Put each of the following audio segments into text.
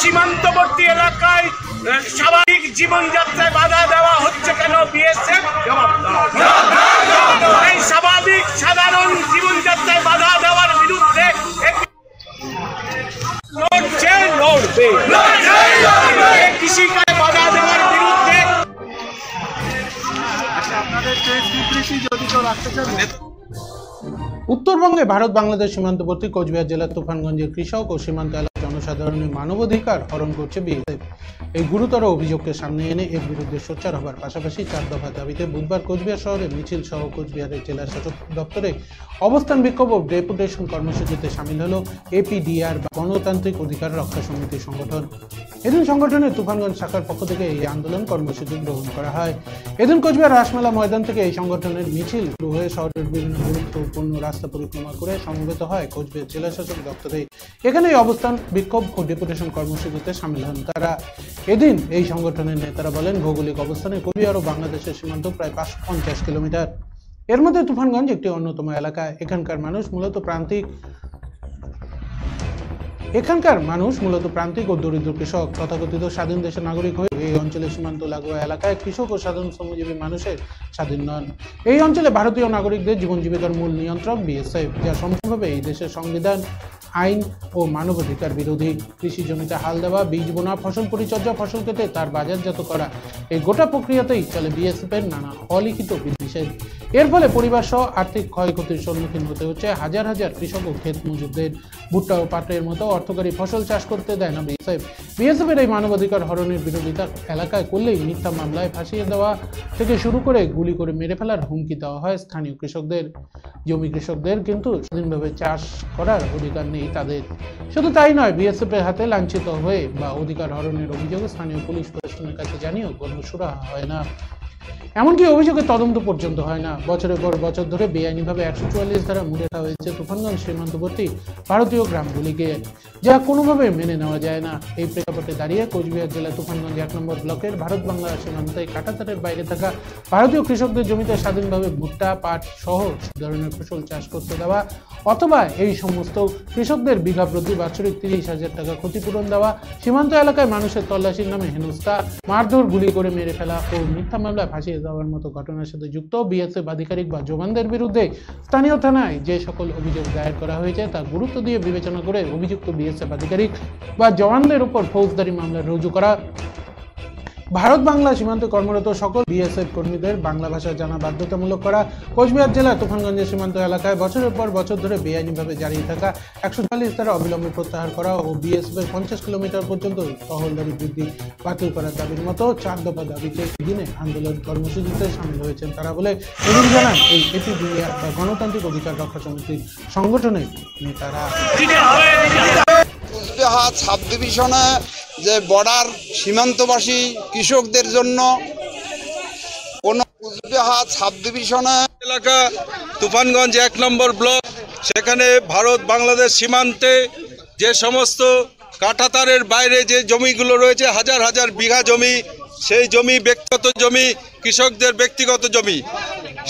সীমান্তবর্তী এলাকায় স্বাভাবিক জীবনযাত্রায় বাধা দেওয়া হচ্ছে কেন? বিএসএফ জবাব দাও। এই স্বাভাবিক সাধারণ জীবনযাত্রায় বাধা দেওয়ার বিরুদ্ধে লড়বে, কৃষিকাজে বাধা দেওয়ার বিরুদ্ধে। উত্তরবঙ্গে ভারত বাংলাদেশ সীমান্তবর্তী কোচবিহার জেলার তুফানগঞ্জের কৃষক ও সীমান্ত এলাকার জনসাধারণের মানবাধিকার হরণ করছে বিএসএফ। এই গুরুতর অভিযোগকে সামনে এনে এর বিরুদ্ধে সোচ্চার হবার পাশাপাশি 4 দফা দাবিতে বুধবার কোচবিহার শহরে মিছিল সহ কোচবিহারের জেলা শাসক দপ্তরে অবস্থান বিক্ষোভ ও ডেপুটেশন কর্মসূচিতে সামিল হল এপিডিআর বা গণতান্ত্রিক অধিকার রক্ষা সমিতির সংগঠন। এদিন সংগঠনের তুফানগঞ্জ শাখার পক্ষ থেকে এই আন্দোলন কর্মসূচি গ্রহণ করা হয়। এদিন কোচবিহার রাসমেলা ময়দান থেকে এই সংগঠনের মিছিল শুরু হয়ে শহরের বিভিন্ন গুরুত্বপূর্ণ রাস্তা পরিক্রমা করে সমবেত হয় কোচবিহার জেলা শাসক দপ্তরে। এখানে অবস্থান বিক্ষোভ ও ডেপুটেশন কর্মসূচিতে সামিল হন তারা। এদিন এই সংগঠনের নেতারা বলেন, ভৌগোলিক অবস্থানে কোচবিহার ও বাংলাদেশের সীমান্ত প্রায় 550 কিলোমিটার। এর মধ্যে তুফানগঞ্জ একটি অন্যতম এলাকা। এখানকার মানুষ মূলত প্রান্তিক ও দরিদ্র কৃষক। তথাকথিত স্বাধীন দেশের নাগরিক হয়ে এই অঞ্চলে সীমান্ত লাগোয়া এলাকায় কৃষক ও সাধারণ শ্রমজীবী মানুষের স্বাধীন নন। এই অঞ্চলে ভারতীয় নাগরিকদের জীবন জীবিকার মূল নিয়ন্ত্রক বিএসএফ, যা সম্পূর্ণভাবে এই দেশের সংবিধান, আইন ও মানবাধিকার বিরোধী। কৃষি জমিতে হাল দেওয়া, বীজ বোনা, ফসল পরিচর্যা, ফসল কেটে তার বাজারজাত করা, এই গোটা প্রক্রিয়াতেই চলে বিএসএফ এর নানা অলিখিত বিধিনিষেধ। এর ফলে পরিবার সহ আর্থিক ক্ষয়ক্ষতির সম্মুখীন হতে হচ্ছে হাজার হাজার কৃষক ও ক্ষেত মজুরদের। ভুট্টা ও পাটের মতো অর্থকারী ফসল চাষ করতে দেয় না বিএসএফ। বিএসএফ এর এই মানবাধিকার হরণের বিরোধিতা এলাকায় করলেই মিথ্যা মামলায় ফাঁসিয়ে দেওয়া থেকে শুরু করে গুলি করে মেরে ফেলার হুমকি দেওয়া হয় স্থানীয় কৃষকদের। জমি কৃষকদের কিন্তু স্বাধীনভাবে চাষ করার অধিকার নেই তাদের। শুধু তাই নয়, বিএসএফ এর হাতে লাঞ্ছিত হয়ে বা অধিকার হরণের অভিযোগে স্থানীয় পুলিশ প্রশাসনের কাছে জানিয়েও কোনো সুরাহা হয় না। এমনকি অভিযোগের তদন্ত পর্যন্ত হয় না। বছরের পর বছর ধরে বেআইনিভাবে 144 ধারা মুড়ে রাখা হয়েছে তুফানগঞ্জ সীমান্তবর্তী ভারতীয় গ্রামগুলিকে, যা কোনোভাবে মেনে নেওয়া যায় না। এই প্রেক্ষাপটে দাঁড়িয়ে কোচবিহার জেলা তুফানগঞ্জ 1 নম্বর ব্লকের ভারত বাংলা সীমান্তে কাঁটাতারের বাইরে থাকা ভারতীয় কৃষকদের জমিতে স্বাধীনভাবে ভুট্টা, পাট সহ ধরনের ফসল চাষ করতে দেওয়া, অথবা এই সমস্ত কৃষকদের বিঘা প্রতি বাৎসরিক 30,000 টাকা ক্ষতিপূরণ দেওয়া, সীমান্ত এলাকায় মানুষের তল্লাশির নামে হেনস্থা, মারধর, গুলি করে মেরে ফেলা ও মিথ্যা মামলায় ফাঁসিয়ে দেওয়ার মতো ঘটনার সাথে যুক্ত বিএসএফ আধিকারিক বা জওয়ানদের বিরুদ্ধে স্থানীয় থানায় যে সকল অভিযোগ দায়ের করা হয়েছে তা গুরুত্ব দিয়ে বিবেচনা করে অভিযুক্ত বিএসএফ আধিকারিক বা জওয়ানদের উপর ফৌজদারি মামলা রুজু করা, ভারত বাংলা সীমান্তে কর্মরত সকল বিএসএফ কর্মীদের বাংলা ভাষা জানা বাধ্যতামূলক করা, কোচবিহার জেলার তুফানগঞ্জের সীমান্ত এলাকায় বছরের পর বছর ধরে বেআইনিভাবে জারি থাকা 144 ধারা অবিলম্বে প্রত্যাহার করা ও বিএসএফ এর 50 কিলোমিটার পর্যন্ত টহলদারি বৃদ্ধি বাতিল করার দাবির মতো 4 দফা দাবিতে দিনে আন্দোলন কর্মসূচিতে সামিল হয়েছেন তারা বলে এদিন জানান এই এপিডিআর বা গণতান্ত্রিক অধিকার রক্ষা সমিতির সংগঠনের নেতারা। কোচবিহার সাব ডিভিশনে যে বর্ডার সীমান্তবাসী কৃষকদের জন্য কোন কোচবিহার সাব ডিভিশনে এলাকা তুফানগঞ্জ 1 নম্বর ব্লক, সেখানে ভারত বাংলাদেশ সীমান্তে যে সমস্ত কাঁটাতারের বাইরে যে জমিগুলো রয়েছে, হাজার হাজার বিঘা জমি, সেই জমি ব্যক্তিগত জমি, কৃষকদের ব্যক্তিগত জমি।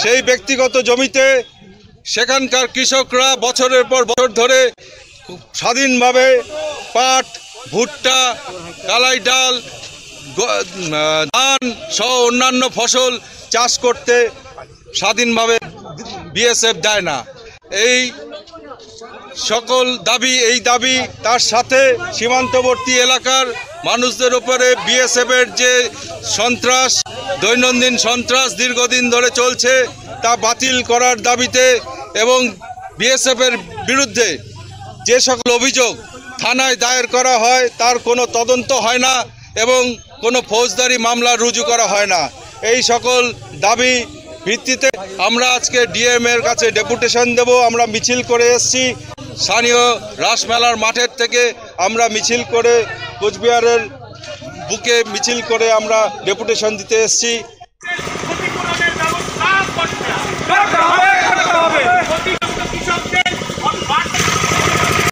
সেই ব্যক্তিগত জমিতে সেখানকার কৃষকরা বছরের পর বছর ধরে স্বাধীনভাবে পাট, ভুট্টা, কালাই ডাল, ধান সহ অন্যান্য ফসল চাষ করতে স্বাধীনভাবে বিএসএফ দেয় না। এই সকল দাবি, তার সাথে সীমান্তবর্তী এলাকার মানুষদের উপরে বিএসএফের যে সন্ত্রাস, দৈনন্দিন সন্ত্রাস দীর্ঘদিন ধরে চলছে তা বাতিল করার দাবিতে এবং বিএসএফের বিরুদ্ধে যে সকল অভিযোগ থানায় দায়ের করা হয় তার কোনো তদন্ত হয় না এবং কোনো ফৌজদারি মামলা রুজু করা হয় না। এই সকল দাবি ভিত্তিতে আমরা আজকে ডিএম এর কাছে ডেপুটেশন দেব। আমরা মিছিল করে এসেছি স্থানীয় রাসমেলার মাঠের থেকে, আমরা মিছিল করে কোচবিহারের বুকে মিছিল করে আমরা ডেপুটেশন দিতে এসেছি।